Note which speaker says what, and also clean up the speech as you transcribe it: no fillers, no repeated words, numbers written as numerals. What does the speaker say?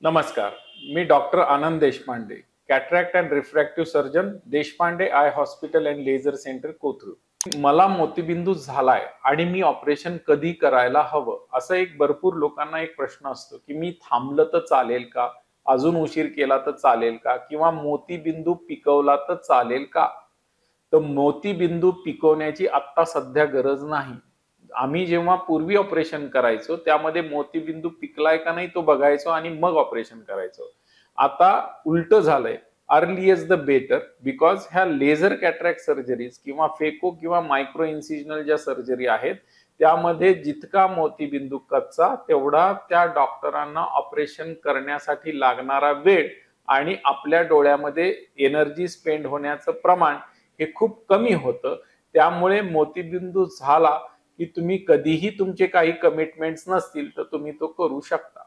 Speaker 1: नमस्कार. मी doctor Anand Deshpande, cataract and refractive surgeon, Deshpande eye hospital and laser centre, Kothrud. मला मोतीबिंदू झालाय आणि मी ऑपरेशन कधी करायला हवं, असं भरपूर लोकांना एक प्रश्न असतो की मी थांबलं तर चालेल का, अजून उशीर केला तर चालेल का, किंवा मोतीबिंदू पिकवला तर चालेल का. तर मोतीबिंदू पिकवण्याची आत्ता सध्या गरज नाही. आम्ही जेव्हा पूर्वी ऑपरेशन करायचो त्यामध्ये मोतीबिंदू पिकलाय का नाही तो बघायचो आणि मग ऑपरेशन करायचो. आता उलट झालंय, early is the better, because ह्या लेझर कॅटरॅक्ट सर्जरीज किंवा फेको किंवा मायक्रो इन्सिजनल ज्या सर्जरी आहेत त्यामध्ये जितका मोतीबिंदू कच्चा तेवढा त्या डॉक्टरांना ऑपरेशन करण्यासाठी लागणारा वेळ आणि आपल्या डोळ्यामध्ये एनर्जी स्पेंड होण्याचं प्रमाण हे खूप कमी होतं. त्यामुळे मोतीबिंदू झाला की तुम्ही कधीही तुमचे काही कमिटमेंट्स नसतील तर तुम्ही तो करू शकता.